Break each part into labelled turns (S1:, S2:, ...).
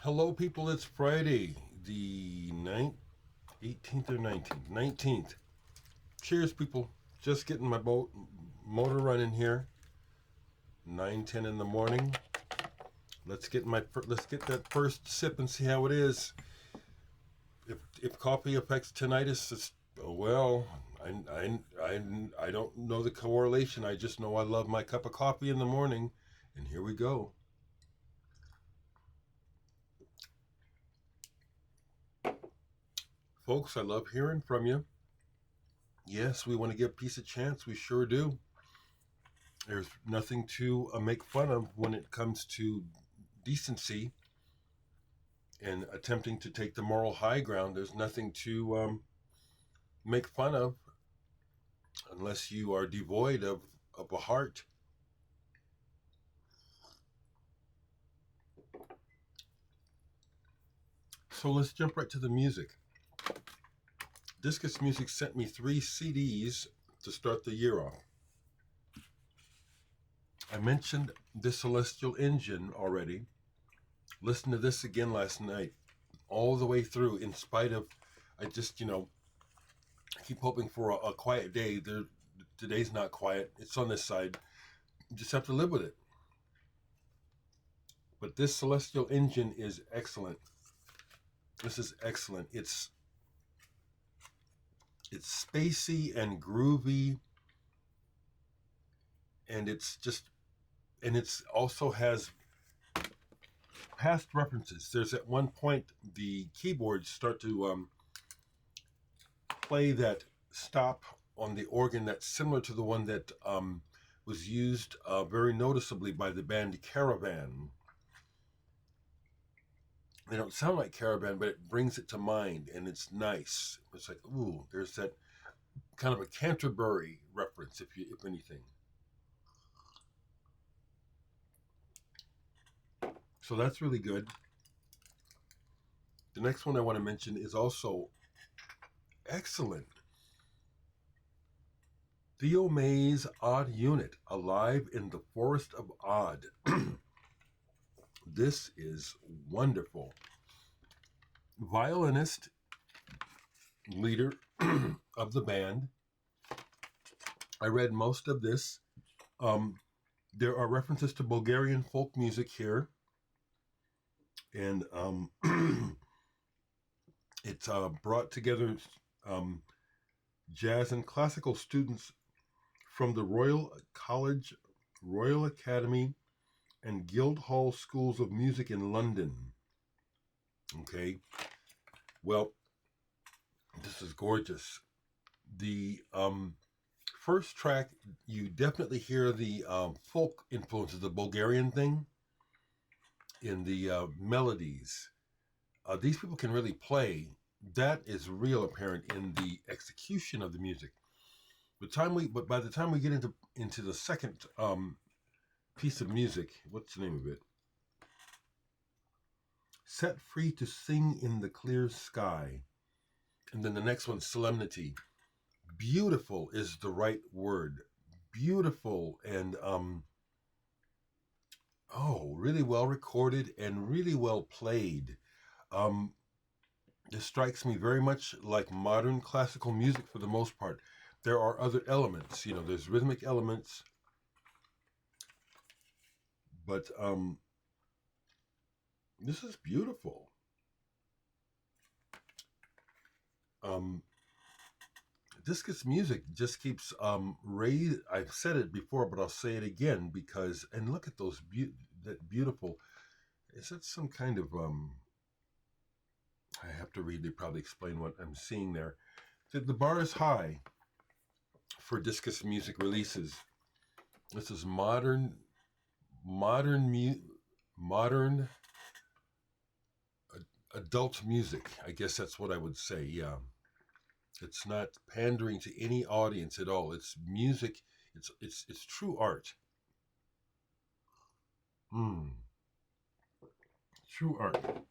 S1: Hello, people. It's Friday, the 18th or 19th. 19th. Cheers, people. Just getting my motor running here. 9:10 in the morning. Let's get that first sip and see how it is. If coffee affects tinnitus, I don't know the correlation. I just know I love my cup of coffee in the morning, and here we go. Folks, I love hearing from you. Yes, we want to give peace a chance. We sure do. There's nothing to make fun of when it comes to decency and attempting to take the moral high ground. There's nothing to make fun of unless you are devoid of a heart. So let's jump right to the music. Discus Music sent me 3 CDs to start the year off. I mentioned the Celestial Engine already. Listened to this again last night, all the way through, in spite of, I keep hoping for a quiet day. Today's not quiet. It's on this side. You just have to live with it. But this Celestial Engine is excellent. This is excellent. It's spacey and groovy, and it's also has past references. There's at one point the keyboards start to play that stop on the organ that's similar to the one that was used very noticeably by the band Caravan. They don't sound like Caravan, but it brings it to mind, and it's nice. It's like, ooh, there's that kind of a Canterbury reference, if anything. So that's really good. The next one I want to mention is also excellent. Theo May's Odd Unit, Alive in the Forest of Odd. This is wonderful. Violinist, leader of the band. I read most of this. There are references to Bulgarian folk music here. And it's brought together jazz and classical students from the Royal College, Royal Academy, and Guildhall Schools of Music in London. Okay. Well, this is gorgeous. The first track, you definitely hear the folk influences, the Bulgarian thing in the melodies. These people can really play. That is real apparent in the execution of the music. But by the time we get into the second piece of music, what's the name of it? Set Free to Sing in the Clear Sky. And then the next one, Solemnity. Beautiful is the right word. Beautiful and really well recorded and really well played. This strikes me very much like modern classical music for the most part. There are other elements, there's rhythmic elements, but this is beautiful. Discus Music just keeps raised. I've said it before, but I'll say it again and look at those that beautiful. Is that some kind of I have to read. They probably explain what I'm seeing there. The bar is high for Discus Music releases. This is modern adult music. I guess that's what I would say. Yeah, it's not pandering to any audience at all. It's music. It's true art. True art.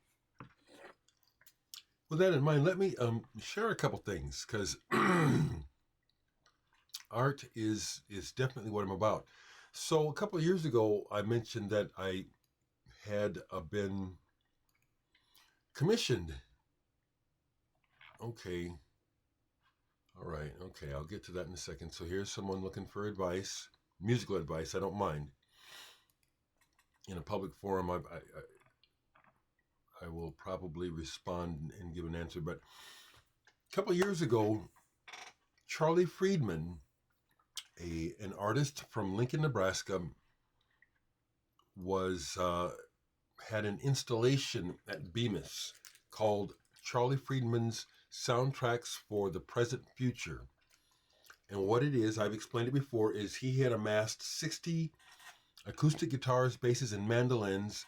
S1: With that in mind, let me share a couple things, because art is definitely what I'm about. So a couple of years ago, I mentioned that I had been commissioned. Okay. All right. Okay. I'll get to that in a second. So here's someone looking for advice, musical advice. I don't mind. In a public forum, I will probably respond and give an answer. But a couple of years ago, Charlie Friedman, an artist from Lincoln, Nebraska, was had an installation at Bemis called Charlie Friedman's Soundtracks for the Present Future. And what it is, I've explained it before, is he had amassed 60 acoustic guitars, basses, and mandolins,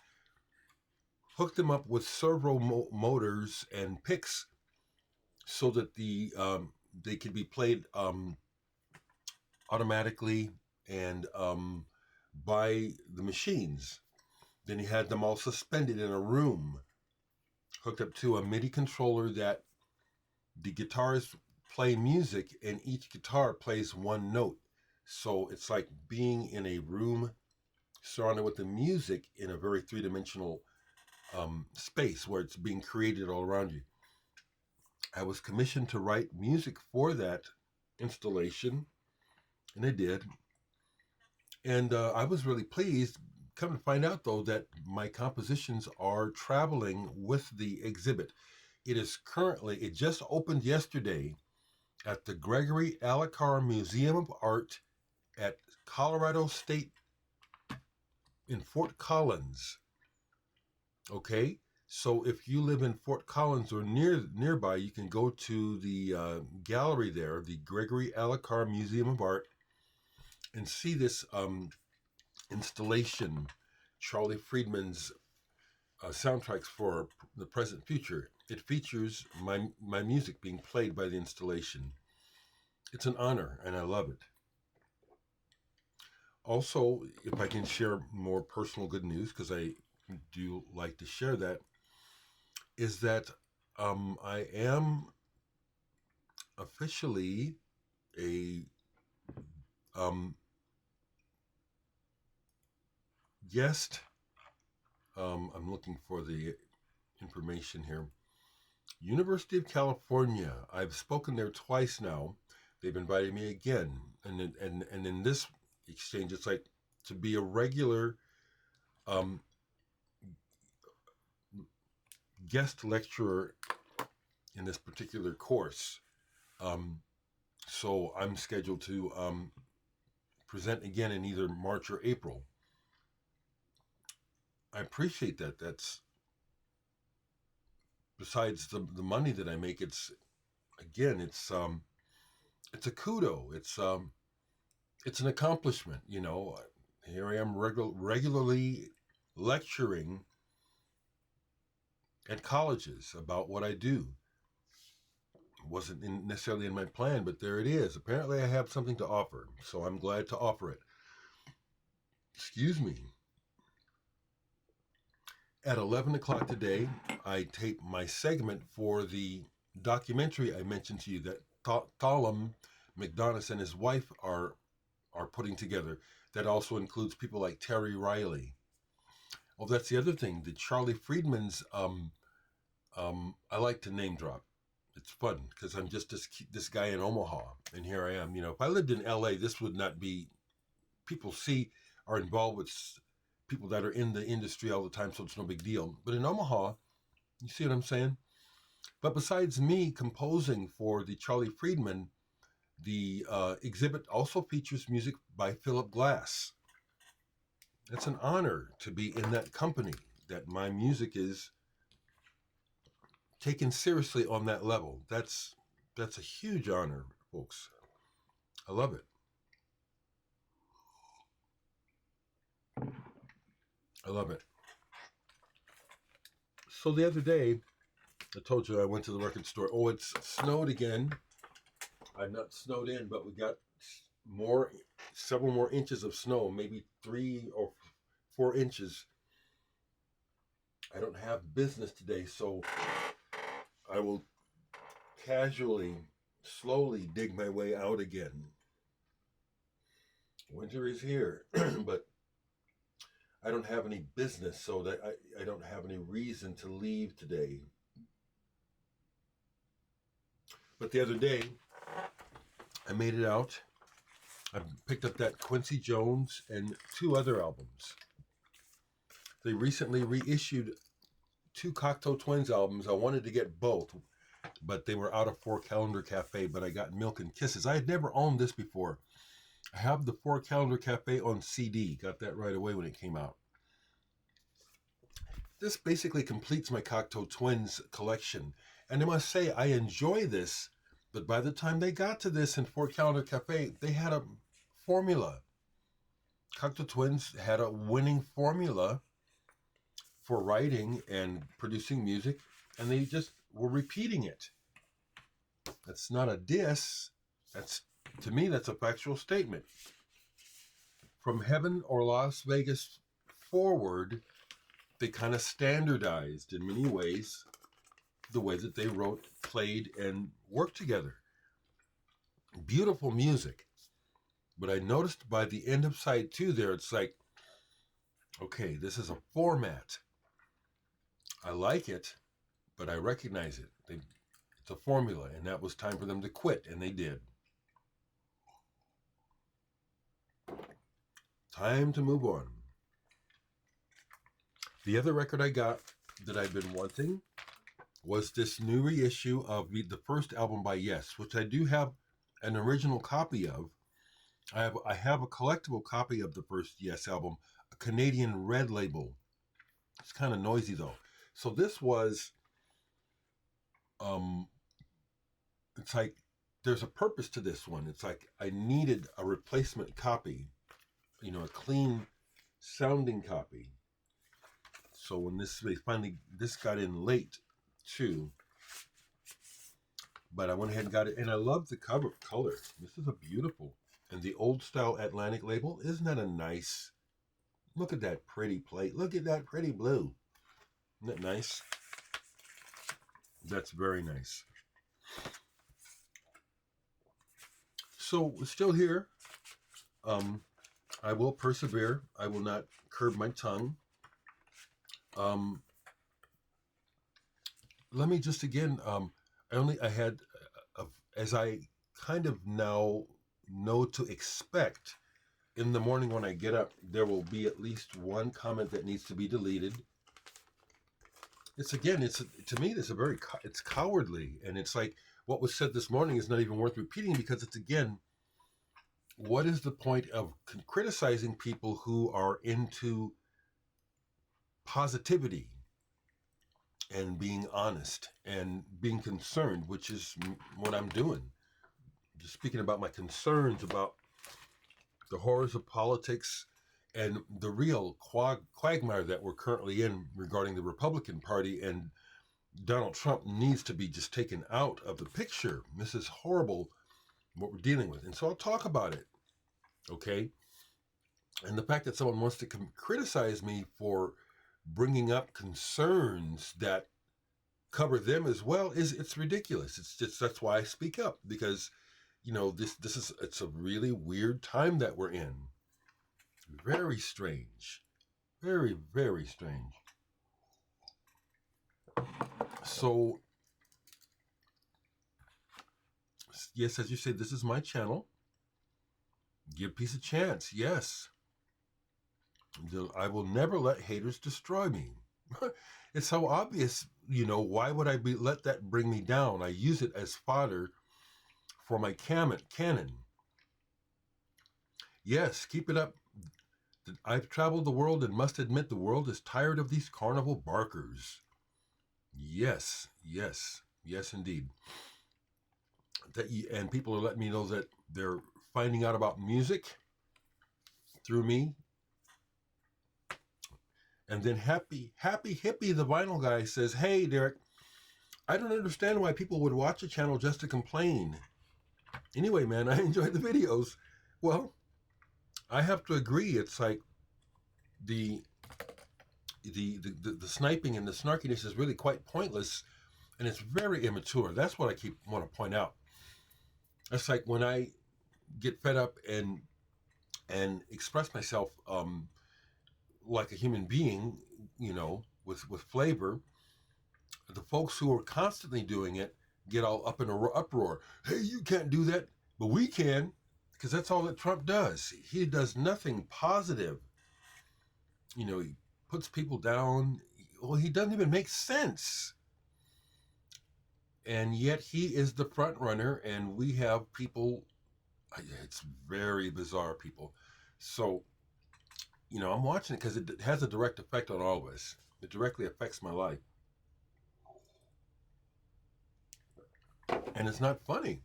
S1: hooked them up with servo motors and picks so that they could be played automatically and by the machines. Then he had them all suspended in a room, hooked up to a MIDI controller that the guitars play music and each guitar plays one note. So it's like being in a room surrounded with the music in a very three-dimensional space where it's being created all around you. I was commissioned to write music for that installation, and I did. And I was really pleased. Come to find out, though, that my compositions are traveling with the exhibit. It just opened yesterday at the Gregory Alakar Museum of Art at Colorado State in Fort Collins. Okay, so if you live in Fort Collins or nearby, you can go to the gallery there, the Gregory Alakar Museum of Art, and see this installation, Charlie Friedman's soundtracks for the present future. It features my music being played by the installation. It's an honor, and I love it. Also, if I can share more personal good news, because I do like to share that, is that I am officially a guest. I'm looking for the information here. University of California. I've spoken there twice now. They've invited me again, and in this exchange, it's like to be a regular guest lecturer in this particular course. So I'm scheduled to present again in either March or April. I appreciate that. That's besides the money that I make. It's a kudo. It's an accomplishment. Here I am regularly lecturing at colleges about what I do. It wasn't necessarily in my plan, but there it is. Apparently, I have something to offer, so I'm glad to offer it. Excuse me. At 11 o'clock today, I tape my segment for the documentary I mentioned to you that Thalum McDonough and his wife are putting together. That also includes people like Terry Riley. Oh, that's the other thing. The Charlie Friedman's, I like to name drop. It's fun because I'm just this guy in Omaha, and here I am. If I lived in LA, this would not be. People are involved with people that are in the industry all the time, so it's no big deal. But in Omaha, you see what I'm saying? But besides me composing for the Charlie Friedman, the exhibit also features music by Philip Glass. It's an honor to be in that company, that my music is taken seriously on that level. That's a huge honor, folks. I love it. I love it. So the other day, I told you I went to the record store. Oh, it's snowed again. I'm not snowed in, but we got several more inches of snow, maybe 3 or 4 inches. I don't have business today, so I will casually, slowly dig my way out again. Winter is here, but I don't have any business, so that I don't have any reason to leave today. But the other day, I made it out. I picked up that Quincy Jones and 2 other albums. They recently reissued 2 Cocteau Twins albums. I wanted to get both, but they were out of 4 Calendar Cafe, but I got Milk and Kisses. I had never owned this before. I have the 4 Calendar Cafe on CD. Got that right away when it came out. This basically completes my Cocteau Twins collection. And I must say, I enjoy this, but by the time they got to this in 4 Calendar Cafe, they had a formula. Cocteau Twins had a winning formula for writing and producing music, and they just were repeating it. That's not a diss. To me, that's a factual statement. From Heaven or Las Vegas forward, they kind of standardized in many ways the way that they wrote, played, and worked together. Beautiful music. But I noticed by the end of side 2 there, it's like, okay, this is a format. I like it, but I recognize it. It's a formula, and that was time for them to quit, and they did. Time to move on. The other record I got that I've been wanting was this new reissue of the first album by Yes, which I do have an original copy of. I have a collectible copy of the first Yes album, a Canadian red label. It's kind of noisy though. So this was, it's like there's a purpose to this one. It's like I needed a replacement copy, a clean sounding copy. So when this got in late too, but I went ahead and got it, and I love the cover color. This is a beautiful, and the old style Atlantic label. Isn't that a nice? Look at that pretty plate. Look at that pretty blue. Isn't that nice? That's very nice. So we're still here. I will persevere. I will not curb my tongue. Let me just again, I had, as I kind of now know to expect, in the morning when I get up, there will be at least one comment that needs to be deleted. To me, it's cowardly. And it's like, what was said this morning is not even worth repeating, because it's, again, what is the point of criticizing people who are into positivity and being honest and being concerned, which is what I'm doing. Just speaking about my concerns about the horrors of politics and the real quagmire that we're currently in regarding the Republican Party, and Donald Trump needs to be just taken out of the picture. This is horrible, what we're dealing with. And so I'll talk about it, okay? And the fact that someone wants to criticize me for bringing up concerns that cover them as well it's ridiculous. It's just, that's why I speak up, because it's a really weird time that we're in. Very strange. Very, very strange. So, yes, as you say, this is my channel. Give peace a chance. Yes. I will never let haters destroy me. It's so obvious, why would I let that bring me down? I use it as fodder for my cannon. Yes, keep it up. I've traveled the world and must admit the world is tired of these carnival barkers. Yes, indeed. And people are letting me know that they're finding out about music through me. And then Happy Hippie, the vinyl guy, says, "Hey, Dereck, I don't understand why people would watch a channel just to complain. Anyway, man, I enjoy the videos." Well, I have to agree. It's like the sniping and the snarkiness is really quite pointless, and it's very immature. That's what I want to point out. It's like when I get fed up and express myself like a human being, with flavor. The folks who are constantly doing it get all up in an uproar. Hey, you can't do that, but we can, because that's all that Trump does. He does nothing positive. He puts people down. Well, he doesn't even make sense. And yet he is the front runner, and we have people. It's very bizarre, people. So, I'm watching it because it has a direct effect on all of us. It directly affects my life. And it's not funny.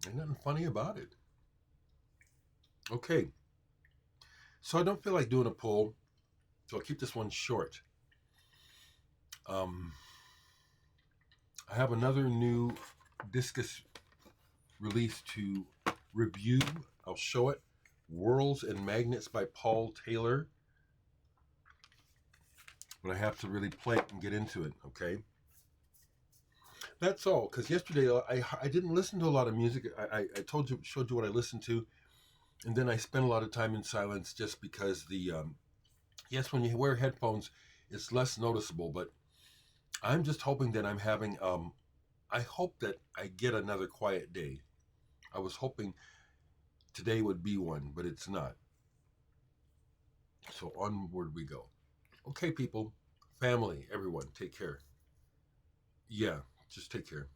S1: There's nothing funny about it. Okay. So I don't feel like doing a poll, so I'll keep this one short. I have another new discus release to review. I'll show it. Worlds and Magnets by Paul Taylor. But I have to really play it and get into it, okay? That's all, because yesterday I didn't listen to a lot of music. I showed you what I listened to, and then I spent a lot of time in silence just because yes, when you wear headphones, it's less noticeable, but I'm just hoping that I'm having, I hope that I get another quiet day. I was hoping today would be one, but it's not. So onward we go. Okay, people, family, everyone, take care. Yeah, just take care.